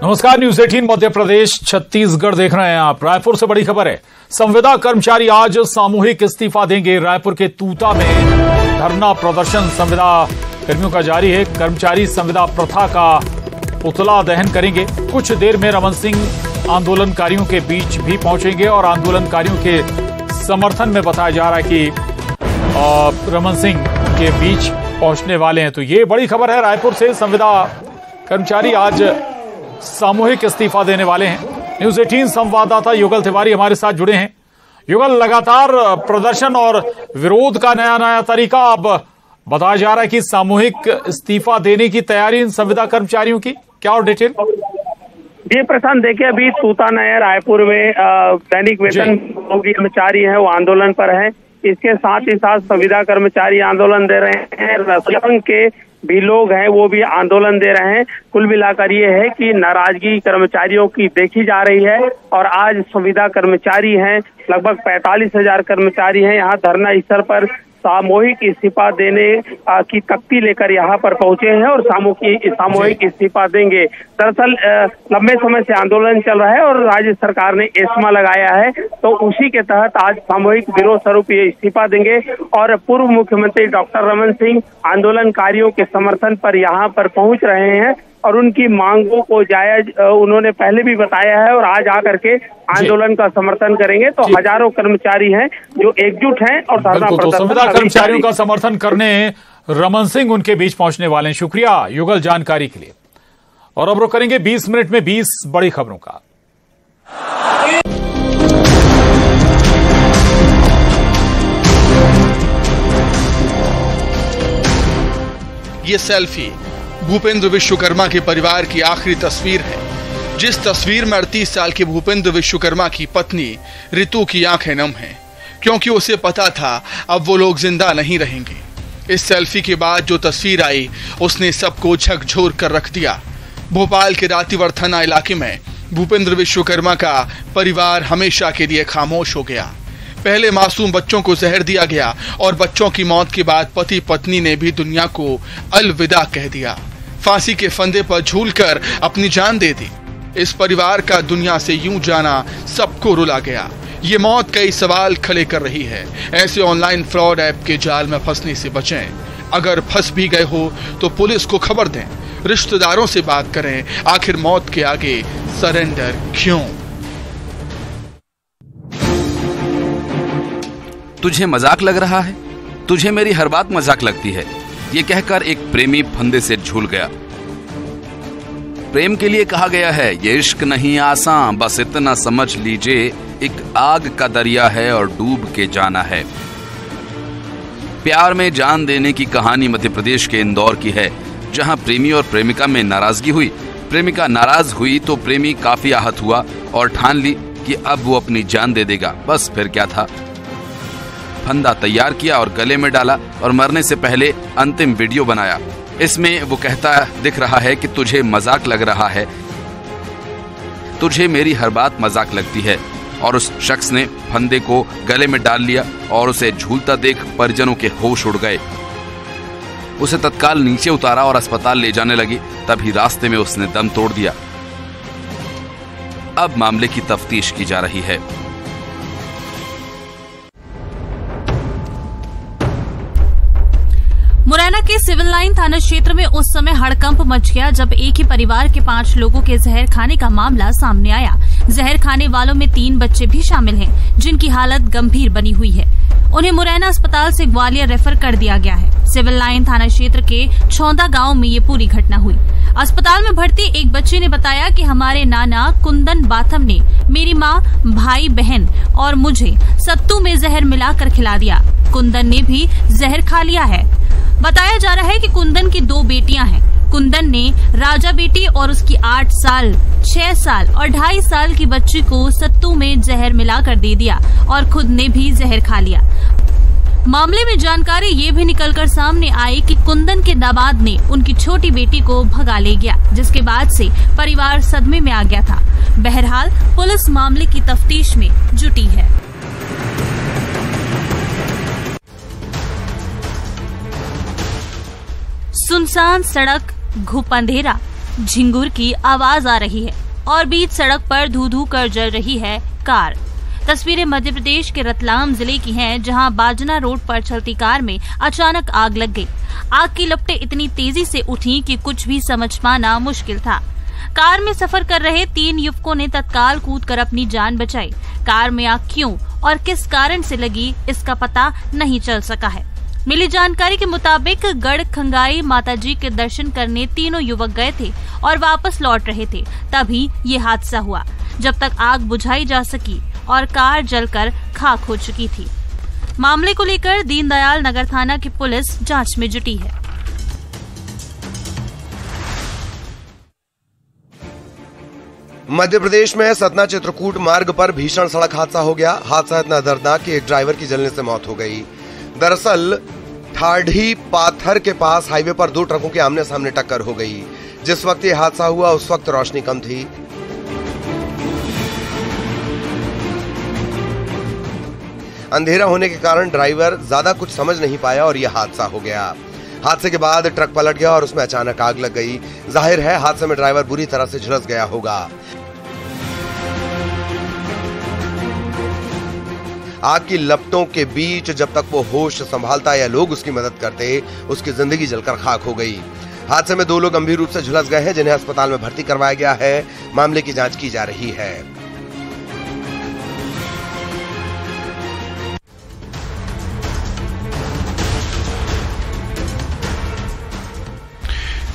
नमस्कार, न्यूज 18 मध्य प्रदेश छत्तीसगढ़ देख रहे हैं आप। रायपुर से बड़ी खबर है। संविदा कर्मचारी आज सामूहिक इस्तीफा देंगे। रायपुर के तूता में धरना प्रदर्शन संविदा कर्मियों का जारी है। कर्मचारी संविदा प्रथा का पुतला दहन करेंगे। कुछ देर में रमन सिंह आंदोलनकारियों के बीच भी पहुंचेंगे और आंदोलनकारियों के समर्थन में बताया जा रहा है कि रमन सिंह के बीच पहुंचने वाले हैं। तो ये बड़ी खबर है। रायपुर से संविदा कर्मचारी आज सामूहिक इस्तीफा देने वाले हैं। न्यूज 18 संवाददाता युगल तिवारी हमारे साथ जुड़े हैं। युगल, लगातार प्रदर्शन और विरोध का नया नया तरीका अब बताया जा रहा है कि सामूहिक इस्तीफा देने की तैयारी इन संविदा कर्मचारियों की, क्या और डिटेल? जी प्रशांत, देखिए अभी तूता नया रायपुर में दैनिक वेतन कर्मचारी है वो आंदोलन पर है। इसके साथ ही साथ संविदा कर्मचारी आंदोलन दे रहे हैं। रसोई के भी लोग हैं वो भी आंदोलन दे रहे हैं। कुल मिलाकर ये है कि नाराजगी कर्मचारियों की देखी जा रही है और आज संविदा कर्मचारी हैं, लगभग 45,000 कर्मचारी हैं यहाँ धरना स्थल पर सामूहिक इस्तीफा देने की तख्ती लेकर यहाँ पर पहुंचे हैं और सामूहिक इस्तीफा देंगे। दरअसल लंबे समय से आंदोलन चल रहा है और राज्य सरकार ने एस्मा लगाया है, तो उसी के तहत आज सामूहिक विरोध स्वरूप ये इस्तीफा देंगे। और पूर्व मुख्यमंत्री डॉक्टर रमन सिंह आंदोलनकारियों के समर्थन पर यहाँ पर पहुंच रहे हैं और उनकी मांगों को जायज उन्होंने पहले भी बताया है और आज आकर के आंदोलन का समर्थन करेंगे। तो हजारों कर्मचारी हैं जो एकजुट हैं और धरना प्रदर्शन। संविदा कर्मचारियों का समर्थन करने रमन सिंह उनके बीच पहुंचने वाले हैं। शुक्रिया युगल जानकारी के लिए। और अब रुक करेंगे 20 मिनट में 20 बड़ी खबरों का। ये सेल्फी भूपेंद्र विश्वकर्मा के परिवार की आखिरी तस्वीर है। जिस तस्वीर में 38 साल के भूपेंद्र विश्वकर्मा की पत्नी रितु की आंखें नम हैं, क्योंकि उसे पता था अब वो लोग जिंदा नहीं रहेंगे। इस सेल्फी के बाद जो तस्वीर आई उसने सबको झकझोर कर रख दिया। भोपाल के रातीवर थाना इलाके में भूपेंद्र विश्वकर्मा का परिवार हमेशा के लिए खामोश हो गया। पहले मासूम बच्चों को जहर दिया गया और बच्चों की मौत के बाद पति पत्नी ने भी दुनिया को अलविदा कह दिया। फांसी के फंदे पर झूलकर अपनी जान दे दी। इस परिवार का दुनिया से यूं जाना सबको रुला गया। ये मौत कई सवाल खड़े कर रही है। ऐसे ऑनलाइन फ्रॉड ऐप के जाल में फंसने से बचें। अगर फंस भी गए हो तो पुलिस को खबर दें, रिश्तेदारों से बात करें। आखिर मौत के आगे सरेंडर क्यों? तुझे मजाक लग रहा है? तुझे मेरी हर बात मजाक लगती है, ये कहकर एक प्रेमी फंदे से झूल गया। प्रेम के लिए कहा गया है ये इश्क नहीं आसान, बस इतना समझ लीजिए एक आग का दरिया है और डूब के जाना है। प्यार में जान देने की कहानी मध्य प्रदेश के इंदौर की है, जहां प्रेमी और प्रेमिका में नाराजगी हुई। प्रेमिका नाराज हुई तो प्रेमी काफी आहत हुआ और ठान ली कि अब वो अपनी जान दे देगा। बस फिर क्या था, फंदा तैयार किया और गले में डाला और मरने से पहले अंतिम वीडियो बनाया। इसमें वो कहता दिख रहा है कि तुझे मजाक लग रहा है, तुझे मेरी हर बात मजाक लगती है। और उस शख्स ने फंदे को गले में डाल लिया और उसे झूलता देख परिजनों के होश उड़ गए। उसे तत्काल नीचे उतारा और अस्पताल ले जाने लगी। तभी रास्ते में उसने दम तोड़ दिया। अब मामले की तफ्तीश की जा रही है। मुरैना के सिविल लाइन थाना क्षेत्र में उस समय हड़कंप मच गया जब एक ही परिवार के 5 लोगों के जहर खाने का मामला सामने आया। जहर खाने वालों में 3 बच्चे भी शामिल हैं, जिनकी हालत गंभीर बनी हुई है। उन्हें मुरैना अस्पताल से ग्वालियर रेफर कर दिया गया है। सिविल लाइन थाना क्षेत्र के छौंदा गांव में ये पूरी घटना हुई। अस्पताल में भर्ती एक बच्चे ने बताया कि हमारे नाना कुंदन बाथम ने मेरी माँ, भाई बहन और मुझे सत्तू में जहर मिलाकर खिला दिया। कुंदन ने भी जहर खा लिया है। बताया जा रहा है कि कुंदन की 2 बेटियां हैं। कुंदन ने राजा बेटी और उसकी 8 साल, 6 साल और 2.5 साल की बच्ची को सत्तू में जहर मिलाकर दे दिया और खुद ने भी जहर खा लिया। मामले में जानकारी ये भी निकलकर सामने आई कि कुंदन के दामाद ने उनकी छोटी बेटी को भगा ले गया, जिसके बाद से परिवार सदमे में आ गया था। बहरहाल पुलिस मामले की तफ्तीश में जुटी है। सुनसान सड़क, घुप अंधेरा, झिंगुर की आवाज आ रही है और बीच सड़क पर धू धू कर जल रही है कार। तस्वीरें मध्य प्रदेश के रतलाम जिले की हैं, जहां बाजना रोड पर चलती कार में अचानक आग लग गई। आग की लपटें इतनी तेजी से उठी कि कुछ भी समझ पाना मुश्किल था। कार में सफर कर रहे 3 युवकों ने तत्काल कूदकर अपनी जान बचाई। कार में आग क्यों और किस कारण से लगी, इसका पता नहीं चल सका है। मिली जानकारी के मुताबिक गढ़ खंगाई माताजी के दर्शन करने तीनों युवक गए थे और वापस लौट रहे थे, तभी ये हादसा हुआ। जब तक आग बुझाई जा सकी और कार जलकर खाक हो चुकी थी। मामले को लेकर दीनदयाल नगर थाना की पुलिस जांच में जुटी है। मध्य प्रदेश में सतना चित्रकूट मार्ग पर भीषण सड़क हादसा हो गया। हादसा इतना दर्दनाक कि एक ड्राइवर की जलने से मौत हो गई। दरअसल ठाढ़ी पाथर के पास हाईवे पर 2 ट्रकों के आमने सामने टक्कर हो गई। जिस वक्त ये हादसा हुआ उस वक्त रोशनी कम थी। अंधेरा होने के कारण ड्राइवर ज्यादा कुछ समझ नहीं पाया और यह हादसा हो गया। हादसे के बाद ट्रक पलट गया और उसमें अचानक आग लग गई। जाहिर है हादसे में ड्राइवर बुरी तरह से झुलस गया होगा। आग की लपटों के बीच जब तक वो होश संभालता या लोग उसकी मदद करते, उसकी जिंदगी जलकर खाक हो गई। हादसे में 2 लोग गंभीर रूप से झुलस गए हैं, जिन्हें अस्पताल में भर्ती करवाया गया है। मामले की जांच की जा रही है।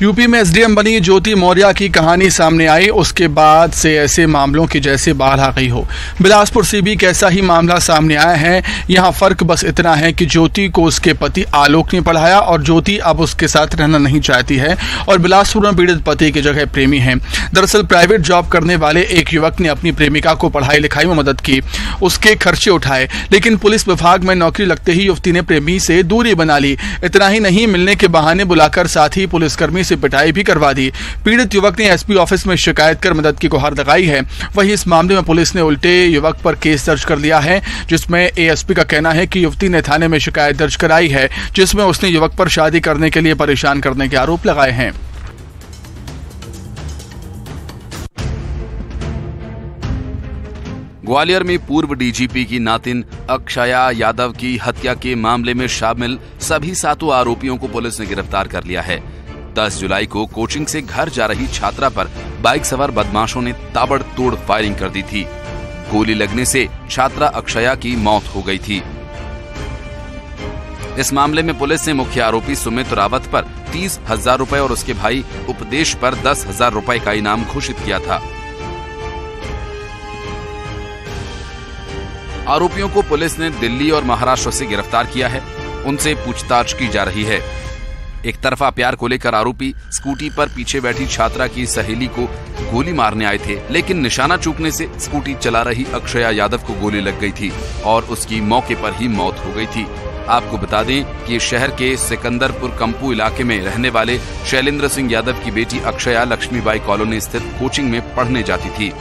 यूपी में एसडीएम बनी ज्योति मौर्य की कहानी सामने आई, उसके बाद से ऐसे मामलों की जैसे बाढ़ आ गई हो। बिलासपुर से भी कैसा ही मामला सामने आया है। यहाँ फर्क बस इतना है कि ज्योति को उसके पति आलोक ने पढ़ाया और ज्योति अब उसके साथ रहना नहीं चाहती है और बिलासपुर में पीड़ित पति की जगह प्रेमी है। दरअसल प्राइवेट जॉब करने वाले एक युवक ने अपनी प्रेमिका को पढ़ाई लिखाई में मदद की, उसके खर्चे उठाए, लेकिन पुलिस विभाग में नौकरी लगते ही युवती ने प्रेमी से दूरी बना ली। इतना ही नहीं, मिलने के बहाने बुलाकर साथ ही पुलिसकर्मी से पिटाई भी करवा दी। पीड़ित युवक ने एसपी ऑफिस में शिकायत कर मदद की गुहार लगाई है। वहीं इस मामले में पुलिस ने उल्टे युवक पर केस दर्ज कर लिया है, जिसमें एएसपी का कहना है कि युवती ने थाने में शिकायत दर्ज कराई है, जिसमें उसने युवक पर शादी करने के लिए परेशान करने के आरोप लगाए हैं। ग्वालियर में पूर्व डीजीपी की नातिन अक्षया यादव की हत्या के मामले में शामिल सभी 7 आरोपियों को पुलिस ने गिरफ्तार कर लिया है। 10 जुलाई को कोचिंग से घर जा रही छात्रा पर बाइक सवार बदमाशों ने ताबड़तोड़ फायरिंग कर दी थी। गोली लगने से छात्रा अक्षया की मौत हो गई थी। इस मामले में पुलिस ने मुख्य आरोपी सुमित रावत पर 30,000 रुपए और उसके भाई उपदेश पर 10,000 रुपए का इनाम घोषित किया था। आरोपियों को पुलिस ने दिल्ली और महाराष्ट्र से गिरफ्तार किया है। उनसे पूछताछ की जा रही है। एक तरफा प्यार को लेकर आरोपी स्कूटी पर पीछे बैठी छात्रा की सहेली को गोली मारने आए थे, लेकिन निशाना चूकने से स्कूटी चला रही अक्षया यादव को गोली लग गई थी और उसकी मौके पर ही मौत हो गई थी। आपको बता दें कि शहर के सिकंदरपुर कंपू इलाके में रहने वाले शैलेंद्र सिंह यादव की बेटी अक्षया लक्ष्मीबाई कॉलोनी स्थित कोचिंग में पढ़ने जाती थी।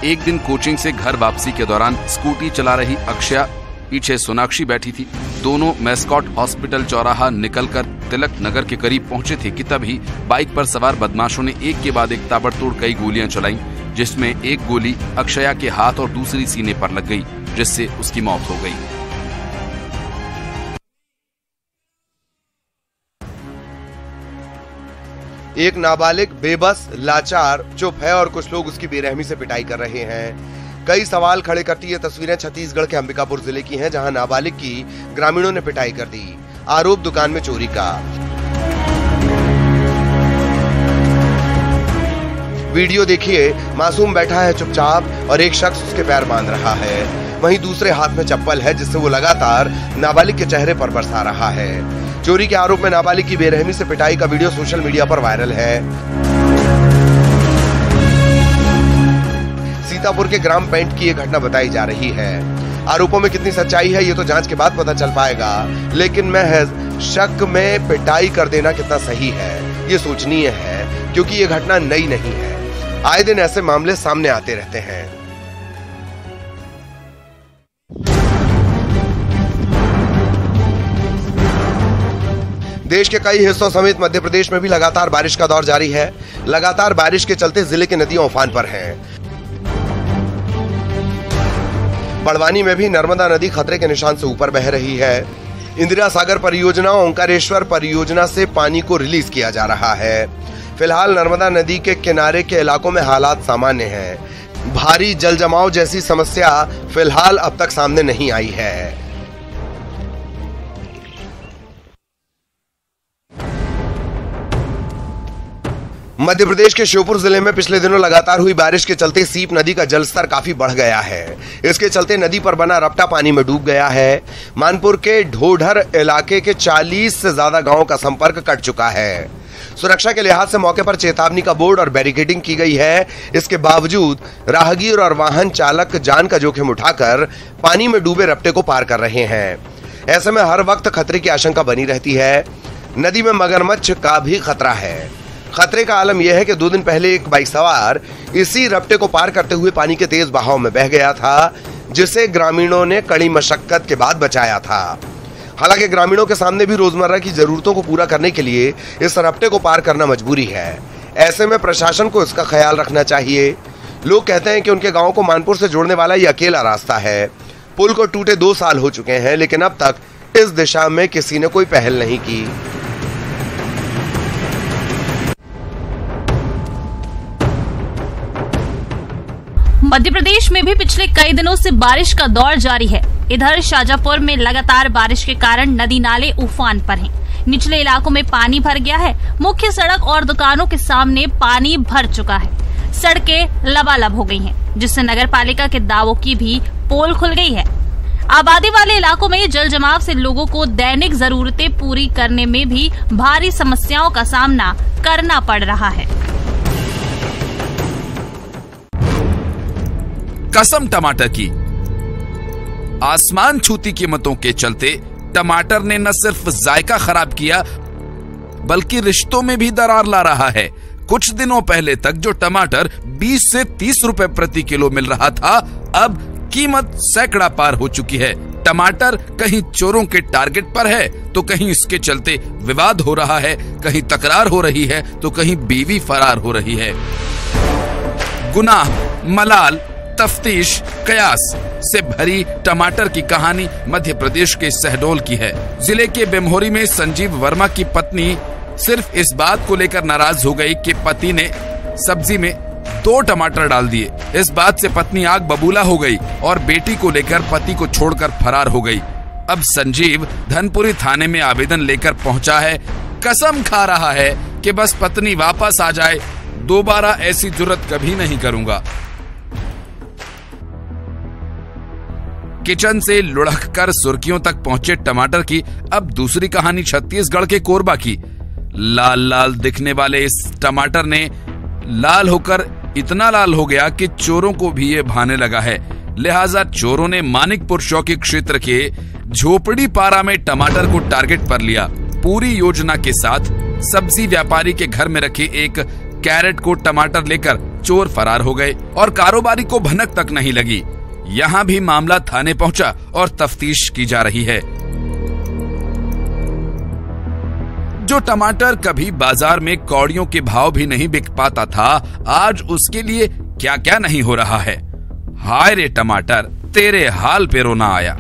एक दिन कोचिंग से घर वापसी के दौरान स्कूटी चला रही अक्षया पीछे सोनाक्षी बैठी थी। दोनों मैस्कॉट हॉस्पिटल चौराहा निकलकर तिलक नगर के करीब पहुंचे थे कि तभी बाइक पर सवार बदमाशों ने एक के बाद एक ताबड़तोड़ कई गोलियां चलाईं, जिसमें एक गोली अक्षया के हाथ और दूसरी सीने पर लग गई, जिससे उसकी मौत हो गई। एक नाबालिग बेबस, लाचार, चुप है और कुछ लोग उसकी बेरहमी से पिटाई कर रहे हैं। कई सवाल खड़े करती ये तस्वीरें छत्तीसगढ़ के अंबिकापुर जिले की हैं, जहां नाबालिग की ग्रामीणों ने पिटाई कर दी। आरोप दुकान में चोरी का। वीडियो देखिए, मासूम बैठा है चुपचाप और एक शख्स उसके पैर बांध रहा है। वहीं दूसरे हाथ में चप्पल है, जिससे वो लगातार नाबालिग के चेहरे पर बरसा रहा है। चोरी के आरोप में नाबालिग की बेरहमी से पिटाई का वीडियो सोशल मीडिया पर वायरल है। सीतापुर के ग्राम पेंट की ये घटना बताई जा रही है। आरोपों में कितनी सच्चाई है ये तो जांच के बाद पता चल पाएगा, लेकिन महज शक में पिटाई कर देना कितना सही है ये सोचनीय है, क्योंकि ये घटना नई नहीं है। आए दिन ऐसे मामले सामने आते रहते हैं। देश के कई हिस्सों समेत मध्य प्रदेश में भी लगातार बारिश का दौर जारी है। लगातार बारिश के चलते जिले की नदियां उफान पर हैं। बड़वानी में भी नर्मदा नदी खतरे के निशान से ऊपर बह रही है। इंदिरा सागर परियोजना, ओंकारेश्वर परियोजना से पानी को रिलीज किया जा रहा है। फिलहाल नर्मदा नदी के किनारे के इलाकों में हालात सामान्य हैं। भारी जल जमाव जैसी समस्या फिलहाल अब तक सामने नहीं आई है। मध्य प्रदेश के श्योपुर जिले में पिछले दिनों लगातार हुई बारिश के चलते सीप नदी का जलस्तर काफी बढ़ गया है। इसके चलते नदी पर बना रपटा पानी में डूब गया है। मानपुर के ढोढर इलाके के 40 से ज्यादा गांवों का संपर्क कट चुका है। सुरक्षा के लिहाज से मौके पर चेतावनी का बोर्ड और बैरिकेडिंग की गई है। इसके बावजूद राहगीर और वाहन चालक जान का जोखिम उठाकर पानी में डूबे रपटे को पार कर रहे हैं। ऐसे में हर वक्त खतरे की आशंका बनी रहती है। नदी में मगरमच्छ का भी खतरा है। खतरे का आलम यह है कि 2 दिन पहले एक बाइक सवार इसी रपटे को पार करते हुए पानी के तेज बहाव में बह गया था, जिसे ग्रामीणों ने कड़ी मशक्कत के बाद बचाया था। हालांकि ग्रामीणों के सामने भी रोजमर्रा की जरूरतों को पूरा करने के लिए इस रपटे को पार करना मजबूरी है। ऐसे में प्रशासन को इसका ख्याल रखना चाहिए। लोग कहते हैं कि उनके गांव को मानपुर से जोड़ने वाला ये अकेला रास्ता है। पुल को टूटे 2 साल हो चुके हैं, लेकिन अब तक इस दिशा में किसी ने कोई पहल नहीं की। मध्य प्रदेश में भी पिछले कई दिनों से बारिश का दौर जारी है। इधर शाजापुर में लगातार बारिश के कारण नदी नाले उफान पर हैं। निचले इलाकों में पानी भर गया है। मुख्य सड़क और दुकानों के सामने पानी भर चुका है। सड़कें लबालब हो गई हैं, जिससे नगर पालिका के दावों की भी पोल खुल गई है। आबादी वाले इलाकों में जल जमाव से लोगों को दैनिक जरूरतें पूरी करने में भी भारी समस्याओं का सामना करना पड़ रहा है। कसम टमाटर की। आसमान छूती कीमतों के चलते टमाटर ने न सिर्फ जायका खराब किया, बल्कि रिश्तों में भी दरार ला रहा है। कुछ दिनों पहले तक जो टमाटर 20 से 30 रुपए प्रति किलो मिल रहा था, अब कीमत सैकड़ा पार हो चुकी है। टमाटर कहीं चोरों के टारगेट पर है, तो कहीं इसके चलते विवाद हो रहा है, कहीं तकरार हो रही है, तो कहीं बीवी फरार हो रही है। गुनाह, मलाल, तफ्तीश, कयास से भरी टमाटर की कहानी मध्य प्रदेश के शहडोल की है। जिले के बेमहोरी में संजीव वर्मा की पत्नी सिर्फ इस बात को लेकर नाराज हो गई कि पति ने सब्जी में 2 टमाटर डाल दिए। इस बात से पत्नी आग बबूला हो गई और बेटी को लेकर पति को छोड़कर फरार हो गई। अब संजीव धनपुरी थाने में आवेदन लेकर पहुंचा है। कसम खा रहा है कि बस पत्नी वापस आ जाए, दोबारा ऐसी जुर्रत कभी नहीं करूंगा। किचन से लुढ़क कर सुर्खियों तक पहुंचे टमाटर की अब दूसरी कहानी छत्तीसगढ़ के कोरबा की। लाल लाल दिखने वाले इस टमाटर ने लाल होकर इतना लाल हो गया कि चोरों को भी ये भाने लगा है। लिहाजा चोरों ने मानिकपुर चौकी क्षेत्र के झोपड़ी पारा में टमाटर को टारगेट पर लिया। पूरी योजना के साथ सब्जी व्यापारी के घर में रखे एक कैरेट को टमाटर लेकर चोर फरार हो गए और कारोबारी को भनक तक नहीं लगी। यहाँ भी मामला थाने पहुंचा और तफ्तीश की जा रही है। जो टमाटर कभी बाजार में कौड़ियों के भाव भी नहीं बिक पाता था, आज उसके लिए क्या क्या नहीं हो रहा है। हाय रे टमाटर, तेरे हाल पे रोना आया।